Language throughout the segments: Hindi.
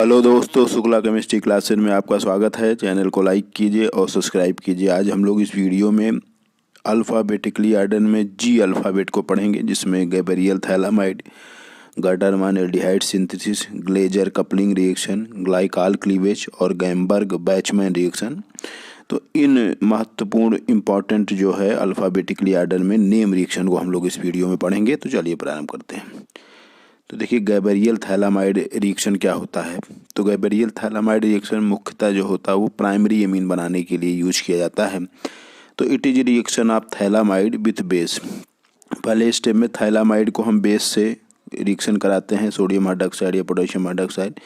हेलो दोस्तों, शुक्ला केमिस्ट्री क्लासेस में आपका स्वागत है। चैनल को लाइक कीजिए और सब्सक्राइब कीजिए। आज हम लोग इस वीडियो में अल्फ़ाबेटिकली आर्डर में जी अल्फ़ाबेट को पढ़ेंगे, जिसमें Gabriel phthalimide, Gattermann aldehyde synthesis, Glaser coupling reaction, glycol cleavage और गैम्बर्ग बैचमैन रिएक्शन। तो इन महत्वपूर्ण इम्पॉर्टेंट जो है अल्फ़ाबेटिकली आर्डर में नेम रिएक्शन को हम लोग इस वीडियो में पढ़ेंगे। तो चलिए प्रारंभ करते हैं। तो देखिए, गैब्रियल थैलामाइड रिएक्शन क्या होता है। तो गैब्रियल थैलामाइड रिएक्शन मुख्यतः जो होता है वो प्राइमरी एमीन बनाने के लिए यूज किया जाता है। तो it is reaction of phthalimide with base. पहले स्टेप में थैलामाइड को हम बेस से रिएक्शन कराते हैं, सोडियम हाइड्रोक्साइड या पोटेशियम हाइड्रोक्साइड।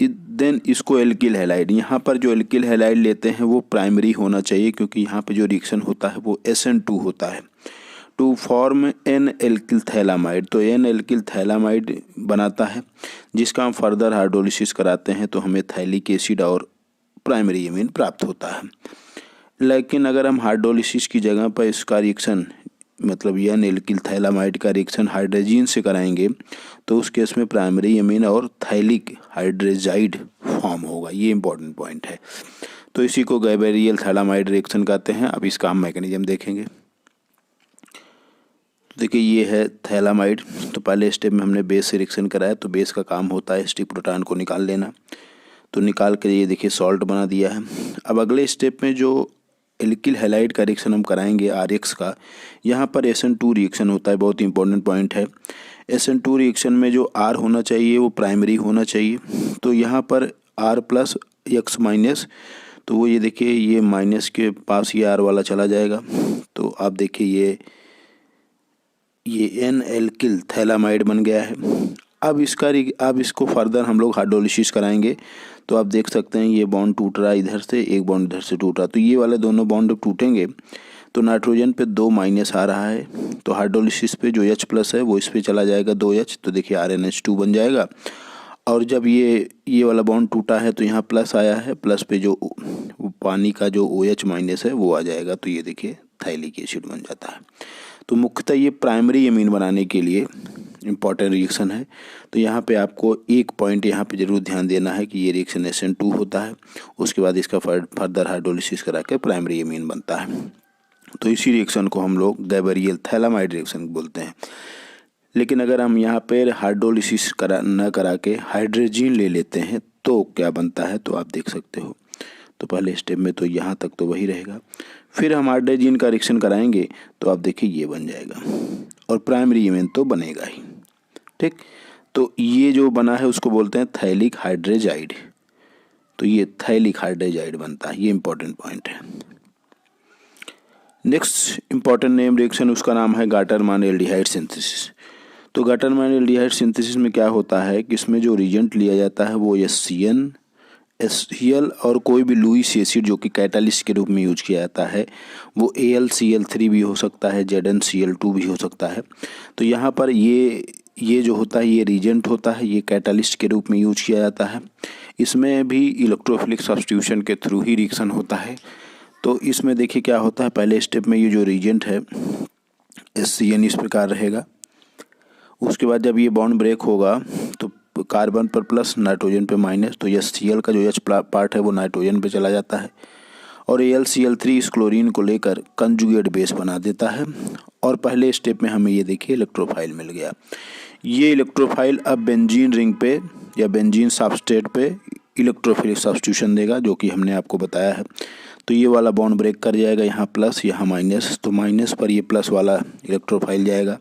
देन इसको एल्किल हैलाइड, यहाँ पर जो एल्किल हैलाइड लेते हैं वो प्राइमरी होना चाहिए, क्योंकि यहाँ पे जो रिएक्शन होता है वो SN2 होता है to form N alkyl phthalimide. तो एन एल्किल थैलामाइड बनाता है, जिसका हम फर्दर हाइड्रोलिसिस कराते हैं तो हमें थैलिक एसिड और प्राइमरी एमीन प्राप्त होता है। लेकिन अगर हम हाइड्रोलिसिस की जगह पर इसका रिएक्शन मतलब एन एल्किल थैलामाइड का रिएक्शन हाइड्रोजीन से कराएंगे तो उस केस में प्राइमरी एमीन और थैलिक हाइड्रोजाइड फॉर्म होगा। ये इंपॉर्टेंट पॉइंट है। तो इसी को गैब्रियल थैलामाइड रिएक्शन कहते हैं। अब इसका हम मैकेनिज्म देखेंगे। देखिए, ये है थैलामाइड। तो पहले स्टेप में हमने बेस से रिएक्शन कराया, तो बेस का काम होता है स्टिक प्रोटॉन को निकाल लेना। तो निकाल के ये देखिए सॉल्ट बना दिया है। अब अगले स्टेप में जो एल्किल हैलाइड का रिएक्शन हम कराएंगे RX का, यहाँ पर SN2 रिएक्शन होता है। बहुत इंपॉर्टेंट पॉइंट है। SN2 रिएक्शन में जो R होना चाहिए वो प्राइमरी होना चाहिए। तो यहाँ पर R प्लस X माइनस, तो वो ये देखिए ये माइनस के पास ये R वाला चला जाएगा। तो आप देखिए ये एन एल्किल थैलामाइड बन गया है। अब इसको फर्दर हम लोग हाइड्रोलिसिस कराएंगे। तो आप देख सकते हैं ये बॉन्ड टूट रहा है, इधर से एक बॉन्ड इधर से टूट रहा है। तो ये वाले दोनों बॉन्ड जब टूटेंगे तो नाइट्रोजन पे 2 माइनस आ रहा है। तो हाइड्रोलिसिस पे जो H प्लस है वो इस पे चला जाएगा 2H। तो देखिए RNH2 बन जाएगा। और जब ये वाला बॉन्ड टूटा है तो यहाँ प्लस आया है, प्लस पे जो पानी का जो OH माइनस है वो आ जाएगा। तो ये देखिए थैलिक एसिड बन जाता है। तो मुख्यतः ये प्राइमरी एमीन बनाने के लिए इम्पॉर्टेंट रिएक्शन है। तो यहाँ पे आपको एक पॉइंट यहाँ पे जरूर ध्यान देना है कि ये रिएक्शन SN2 होता है। उसके बाद इसका फर्दर हाइड्रोलिसिस करा के प्राइमरी एमीन बनता है। तो इसी रिएक्शन को हम लोग गैब्रियल थैलामाइड रिएक्शन बोलते हैं। लेकिन अगर हम यहाँ पे हाइड्रोलिसिस न करा के हाइड्रोजीन ले लेते हैं तो क्या बनता है, तो आप देख सकते हो। तो पहले स्टेप में तो यहाँ तक तो वही रहेगा। फिर हम हाइड्रोजीन का रिएक्शन कराएंगे तो आप देखिए ये बन जाएगा और प्राइमरी एमीन तो बनेगा ही। ठीक, तो ये जो बना है उसको बोलते हैं थैलिक हाइड्रोजाइड। तो ये थैलिक हाइड्रोजाइड बनता है। ये इंपॉर्टेंट पॉइंट है। नेक्स्ट इंपॉर्टेंट नेम रिएक्शन, उसका नाम है गटरमैन एल्डिहाइड सिंथेसिस। तो गटरमैन एल्डिहाइड सिंथेसिस में क्या होता है कि इसमें जो रिएजेंट लिया जाता है वो HCN, HCl और कोई भी लुईस एसिड जो कि कैटालिस्ट के रूप में यूज किया जाता है वो AlCl3 भी हो सकता है, ZnCl2 भी हो सकता है। तो यहाँ पर ये जो होता है ये रिएजेंट होता है, ये कैटालिस्ट के रूप में यूज किया जाता है। इसमें भी इलेक्ट्रोफिलिक सब्स्टिट्यूशन के थ्रू ही रिएक्शन होता है। तो इसमें देखिए क्या होता है, पहले स्टेप में ये जो रिएजेंट है HCN इस प्रकार रहेगा। उसके बाद जब ये बॉन्ड ब्रेक होगा तो कार्बन पर प्लस, नाइट्रोजन पे माइनस। तो HCl का जो H पार्ट है वो नाइट्रोजन पे चला जाता है और AlCl3 इस क्लोरीन को लेकर कंजुगेट बेस बना देता है। और पहले स्टेप में हमें ये देखिए इलेक्ट्रोफाइल मिल गया। ये इलेक्ट्रोफाइल अब बेंजीन रिंग पे या बेंजीन सबस्ट्रेट पे इलेक्ट्रोफिलिक सब्स्टिट्यूशन देगा, जो कि हमने आपको बताया है। तो ये वाला बॉन्ड ब्रेक कर जाएगा, यहाँ प्लस यहाँ माइनस। तो माइनस पर ये प्लस वाला इलेक्ट्रोफाइल जाएगा।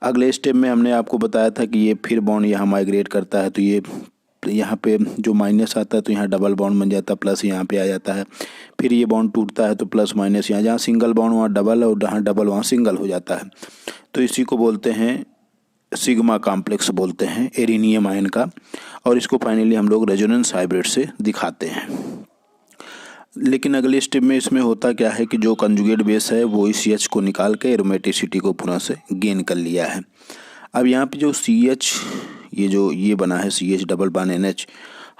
अगले स्टेप में हमने आपको बताया था कि ये फिर बॉन्ड यहाँ माइग्रेट करता है। तो ये यहाँ पे जो माइनस आता है तो यहाँ डबल बॉन्ड बन जाता है, प्लस यहाँ पे आ जाता है। फिर ये बॉन्ड टूटता है तो प्लस माइनस यहाँ, जहाँ सिंगल बॉन्ड वहाँ डबल और जहाँ डबल वहाँ सिंगल हो जाता है। तो इसी को बोलते हैं सिग्मा कॉम्प्लेक्स बोलते हैं एरिनियम आयन का। और इसको फाइनली हम लोग रेजोनेंस हाइब्रिड से दिखाते हैं। लेकिन अगले स्टेप में इसमें होता क्या है कि जो कंजुगेट बेस है वो इस CH को निकाल के एरोमेटिसिटी को पुनः से गेन कर लिया है। अब यहाँ पे जो CH ये बना है CH डबल बॉन्ड NH,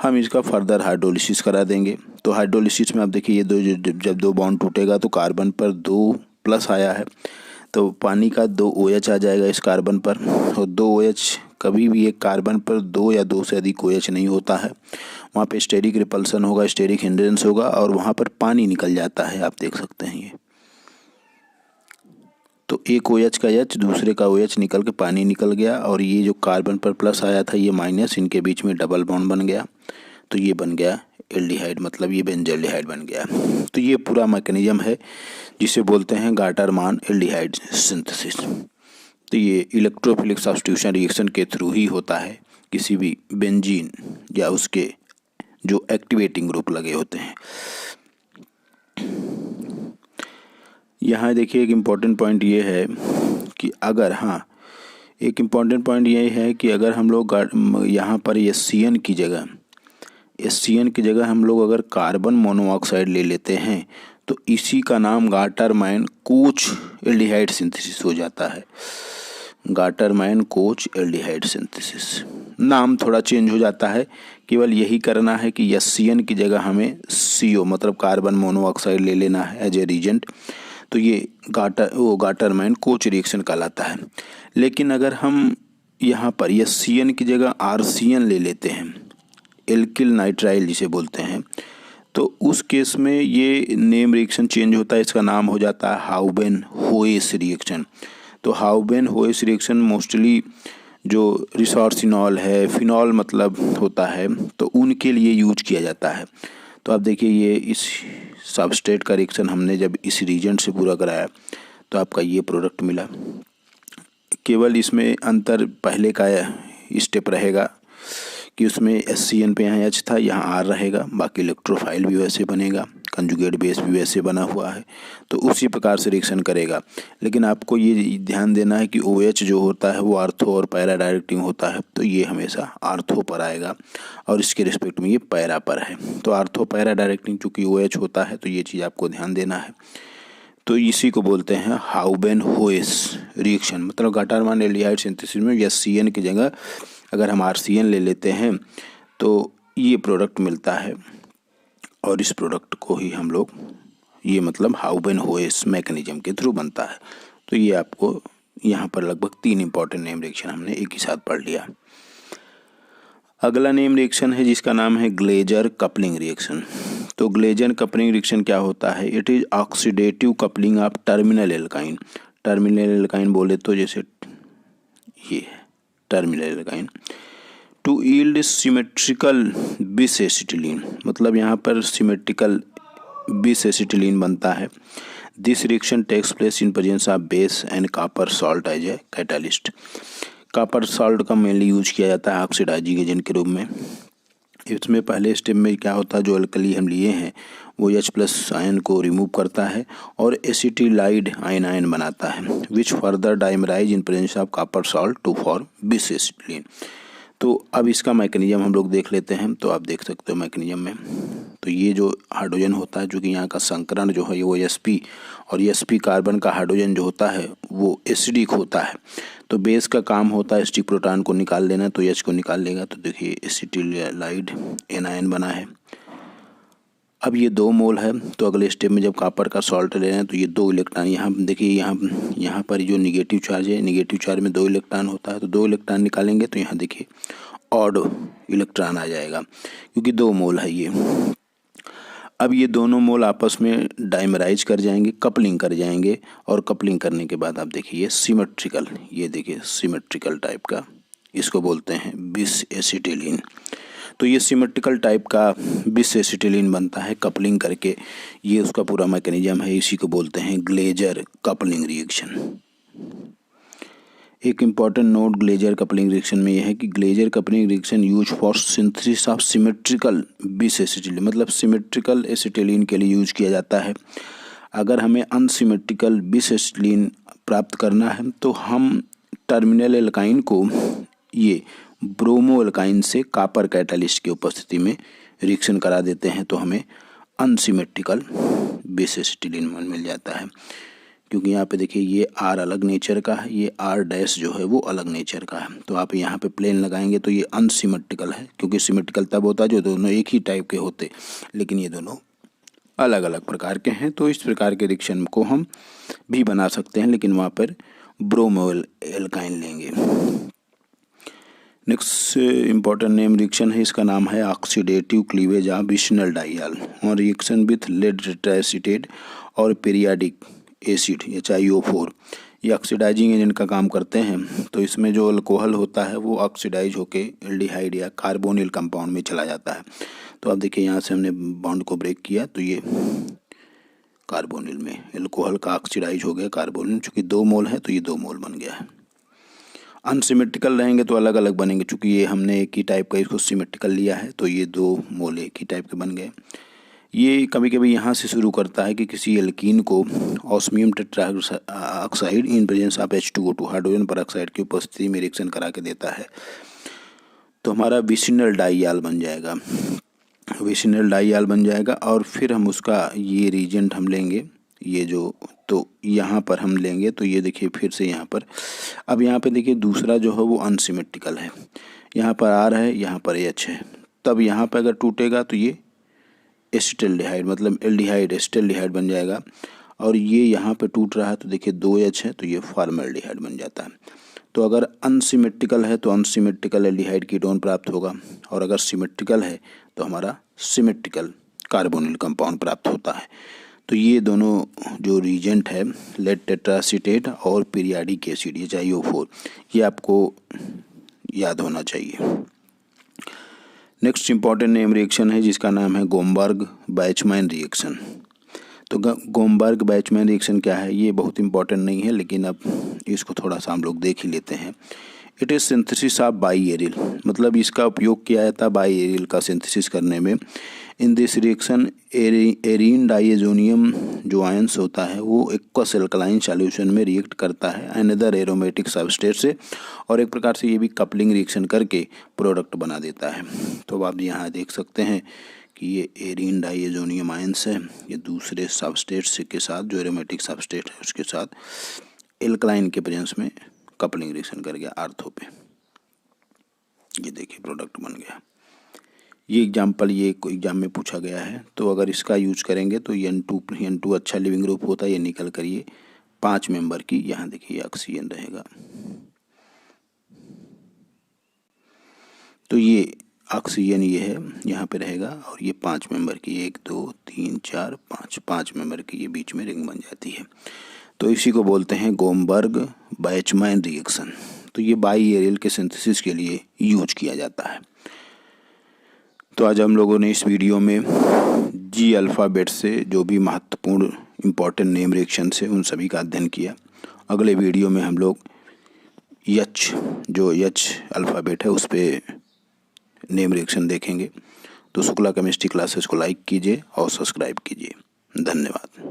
हम इसका फर्दर हाइड्रोलिसिस करा देंगे। तो हाइड्रोलिसिस में आप देखिए ये जब 2 बॉन्ड टूटेगा तो कार्बन पर 2 प्लस आया है। तो पानी का 2 OH आ जाएगा इस कार्बन पर, और 2 OH कभी भी एक कार्बन पर 2 या 2 से अधिक OH नहीं होता है। वहाँ पे स्टेरिक रिपल्सन होगा, स्टेरिक हिंड्रेंस होगा, और वहाँ पर पानी निकल जाता है। आप देख सकते हैं ये, तो एक OH का H दूसरे का OH निकल के पानी निकल गया, और ये जो कार्बन पर प्लस आया था ये माइनस, इनके बीच में डबल बॉन्ड बन गया, तो ये बन गया एल्डिहाइड, मतलब ये बेंजल्डिहाइड बन गया। तो ये पूरा मैकेनिज्म है जिसे बोलते हैं गाटरमान एल्डिहाइड सिंथेसिस। तो ये इलेक्ट्रोफिलिक सब्स्टिट्यूशन रिएक्शन के थ्रू ही होता है, किसी भी बेंजीन या उसके जो एक्टिवेटिंग ग्रुप लगे होते हैं। यहाँ देखिए एक इम्पॉर्टेंट पॉइंट ये है कि अगर एक इम्पॉर्टेंट पॉइंट ये है कि अगर हम लोग यहाँ पर SCN की जगह हम लोग अगर कार्बन मोनोऑक्साइड ले लेते हैं तो इसी का नाम गाटरमैन कोच एल्डिहाइड सिंथेसिस हो जाता है। गाटरमैन कोच एल्डिहाइड सिंथेसिस, नाम थोड़ा चेंज हो जाता है, केवल यही करना है कि SCN की जगह हमें CO मतलब कार्बन मोनोऑक्साइड ले लेना है एज ए रीजेंट, तो ये गाटरमैन कोच रिएक्शन कहलाता है। लेकिन अगर हम यहाँ पर SCN की जगह RCN ले लेते हैं, एल्किल नाइट्राइल जिसे बोलते हैं, तो उस केस में ये नेम रिएक्शन चेंज होता है, इसका नाम हो जाता है हाउबेन-होएस रिएक्शन। तो हाउबेन-होएस रिएक्शन मोस्टली जो रिसोर्सिनॉल है, फिनॉल मतलब होता है, तो उनके लिए यूज किया जाता है। तो आप देखिए ये इस सबस्ट्रेट का रिएक्शन हमने जब इस रीजेंट से पूरा कराया तो आपका ये प्रोडक्ट मिला। केवल इसमें अंतर पहले का स्टेप रहेगा कि उसमें SCN पे यहाँ H था, यहाँ R रहेगा, बाकी इलेक्ट्रोफाइल भी वैसे बनेगा, कंजुगेट बेस भी वैसे बना हुआ है, तो उसी प्रकार से रिएक्शन करेगा। लेकिन आपको ये ध्यान देना है कि OH जो होता है वो आर्थो और पैरा डायरेक्टिंग होता है, तो ये हमेशा आर्थो पर आएगा और इसके रिस्पेक्ट में ये पैरा पर है। तो आर्थो पैरा डायरेक्टिंग चूँकि OH होता है, तो ये चीज़ आपको ध्यान देना है। तो इसी को बोलते हैं हाउबेन-होएस रिएक्शन, मतलब गाटरमान एल्डिहाइड सिंथेसिस में SCN की जगह अगर हम RCN ले लेते हैं तो ये प्रोडक्ट मिलता है, और इस प्रोडक्ट को ही हम लोग ये मतलब हाउबेन-होएस मैकेनिज्म के थ्रू बनता है। तो ये आपको यहाँ पर लगभग 3 इंपॉर्टेंट नेम रिएक्शन हमने एक ही साथ पढ़ लिया। अगला नेम रिएक्शन है जिसका नाम है ग्लेजर कपलिंग रिएक्शन। तो ग्लेजर कपलिंग रिएक्शन क्या होता है? It is oxidative coupling of terminal alkyne. Terminal alkyne बोले तो जैसे ये terminal alkyne to yield symmetrical bis acetylene, मतलब यहाँ पर सिमेट्रिकल बिस एसिटिलीन बनता है। This reaction takes place in presence of base and copper salt as a catalyst. Copper salt का मेनली यूज किया जाता है ऑक्सीडाइजिंग एजेंट के रूप में। इसमें पहले स्टेप में क्या होता है, जो अल्कली हम लिए हैं वो H+ आयन को रिमूव करता है और एसिटिलाइड आयन बनाता है, which further dimerise in presence of copper salt to form bis acetylene. तो अब इसका मैकेनिज्म हम लोग देख लेते हैं। तो आप देख सकते हो मैकेनिज्म में, तो ये जो हाइड्रोजन होता है, जो कि यहाँ का संकरण जो है वो sp, और sp कार्बन का हाइड्रोजन जो होता है वो एसिडिक होता है। तो बेस का काम होता है एसिडिक प्रोटॉन को निकाल देना, तो H को निकाल लेगा। तो देखिए एसिटिलाइड एनायन बना है। अब ये 2 मोल है, तो अगले स्टेप में जब कॉपर का सॉल्ट ले रहे हैं तो ये 2 इलेक्ट्रॉन, यहाँ देखिए यहाँ पर जो निगेटिव चार्ज है, निगेटिव चार्ज में 2 इलेक्ट्रॉन होता है, तो 2 इलेक्ट्रॉन निकालेंगे तो यहाँ देखिए ऑड इलेक्ट्रॉन आ जाएगा, क्योंकि 2 मोल है ये। अब ये दोनों मोल आपस में डाइमराइज कर जाएंगे, कपलिंग कर जाएंगे, और कपलिंग करने के बाद आप देखिए ये सिमेट्रिकल, ये देखिए सिमेट्रिकल टाइप का, इसको बोलते हैं बिस एसिटिलीन। तो ये सिमेट्रिकल टाइप का बिस एसिटिलीन बनता है कपलिंग करके। ये उसका पूरा मैकेनिज्म है, इसी को बोलते हैं ग्लेजर कपलिंग रिएक्शन। एक important note Glazer coupling reaction में यह है कि Glazer coupling reaction use for synthesis of symmetrical bis acetylene, मतलब सिमेट्रिकल एसिटिलीन के लिए यूज किया जाता है। अगर हमें अनसिमेट्रिकल बिस एसिटिलीन प्राप्त करना है तो हम टर्मिनल एल्काइन को ये ब्रोमो एल्काइन से कॉपर कैटालिस्ट की उपस्थिति में रिएक्शन करा देते हैं, तो हमें अनसिमेट्रिकल बिस एसिटिलीन मिल जाता है। क्योंकि यहाँ पे देखिए ये R अलग नेचर का है, ये R' जो है वो अलग नेचर का है। तो आप यहाँ पे प्लेन लगाएंगे तो ये अनसिमेट्रिकल है, क्योंकि सिमेट्रिकल तब होता है जो दोनों एक ही टाइप के होते, लेकिन ये दोनों अलग अलग प्रकार के हैं। तो इस प्रकार के रिएक्शन को हम भी बना सकते हैं, लेकिन वहाँ पर ब्रोमो एल्काइन लेंगे। नेक्स्ट इम्पॉर्टेंट नेम रिएक्शन है, इसका नाम है ऑक्सीडेटिव क्लीवेज ऑफ विसिनल डाइयाल और रिएक्शन विथ लेड टेट्राएसीटेट और पीरियाडिक एसिड HiO4। ये ऑक्सीडाइजिंग एजेंट का काम करते हैं। तो इसमें जो अल्कोहल होता है वो ऑक्सीडाइज होके एल्डिहाइड या कार्बोनिल कंपाउंड में चला जाता है। तो आप देखिए यहाँ से हमने बॉन्ड को ब्रेक किया तो ये कार्बोनिल में अल्कोहल का ऑक्सीडाइज हो गया कार्बोनिल, चूँकि 2 मोल है तो ये 2 मोल बन गया है। अनसिमेट्रिकल रहेंगे तो अलग अलग बनेंगे, चूँकि ये हमने एक ही टाइप का इसको सिमेट्रिकल लिया है तो ये 2 मोल एक ही टाइप के बन गए। ये कभी कभी यहाँ से शुरू करता है कि किसी एल्कीन को osmium tetroxide in presence of H2O2 hydrogen peroxide की उपस्थिति में रिएक्शन करा के देता है। तो हमारा विसिनल डाइयाल बन जाएगा, विसिनल डाइयाल बन जाएगा। और फिर हम उसका ये रीजेंट हम लेंगे, ये जो तो यहाँ पर हम लेंगे तो ये देखिए फिर से यहाँ पर, अब यहाँ पे देखिए दूसरा जो है वो अनसिमेट्रिकल है, यहाँ पर R है, यहाँ पर H है। तब यहाँ पर अगर टूटेगा तो ये एसिटाल्डिहाइड मतलब एल्डिहाइड एसिटाल्डिहाइड बन जाएगा। और ये यहाँ पे टूट रहा है तो देखिए 2H है तो ये फॉर्मल्डिहाइड बन जाता है। तो अगर अनसिमेट्रिकल है तो अनसिमेट्रिकल एल्डिहाइड कीटोन प्राप्त होगा, और अगर सिमेट्रिकल है तो हमारा सिमेट्रिकल कार्बोनिल कंपाउंड प्राप्त होता है। तो ये दोनों जो रीजेंट है लेड टेट्राएसीटेट और पीरियाडिक एसिड HiO4, ये आपको याद होना चाहिए। नेक्स्ट इम्पॉर्टेंट नेम रिएक्शन है जिसका नाम है गोमबर्ग बैचमैन रिएक्शन। तो गोमबर्ग बैचमैन रिएक्शन क्या है, ये बहुत इंपॉर्टेंट नहीं है, लेकिन अब इसको थोड़ा सा हम लोग देख ही लेते हैं। इट इज़ सिंथेसिस ऑफ बाईएरिल, मतलब इसका उपयोग किया जाता है बाईएरिल का सिंथेसिस करने में। In this reaction arene diazonium जो आयंस होता है वो एक्वस एल्कलाइन सॉल्यूशन में रिएक्ट करता है अनदर एरोमेटिक सबस्ट्रेट से, और एक प्रकार से ये भी कपलिंग रिएक्शन करके प्रोडक्ट बना देता है। तो आप यहाँ देख सकते हैं कि ये एरीन डाइएजोनियम आयंस है, ये दूसरे सबस्ट्रेट के साथ जो एरोमेटिक सबस्ट्रेट है उसके साथ एल्कलाइन के प्रेजेंस में कपलिंग रिएक्शन कर गया आर्थो पे, ये देखिए प्रोडक्ट बन गया। ये एग्जाम्पल ये एग्जाम में पूछा गया है। तो अगर इसका यूज करेंगे तो N2 अच्छा लिविंग ग्रुप होता है, ये निकल कर ये 5 मेंबर की यहाँ देखिए ऑक्सीजन रहेगा। तो ये ऑक्सीजन ये है यहाँ पे रहेगा, और ये 5 मेंबर की 1 2 3 4 5 मेंबर की ये बीच में रिंग बन जाती है। तो इसी को बोलते हैं गोमबर्ग बैचमैन रिएक्शन। तो ये बाईएरिल के सिंथेसिस के लिए यूज किया जाता है। तो आज हम लोगों ने इस वीडियो में G अल्फ़ाबेट से जो भी महत्वपूर्ण इम्पॉर्टेंट नेम रिएक्शन है उन सभी का अध्ययन किया। अगले वीडियो में हम लोग H जो H अल्फ़ाबेट है उस पर नेम रिएक्शन देखेंगे। तो शुक्ला केमिस्ट्री क्लासेस को लाइक कीजिए और सब्सक्राइब कीजिए। धन्यवाद।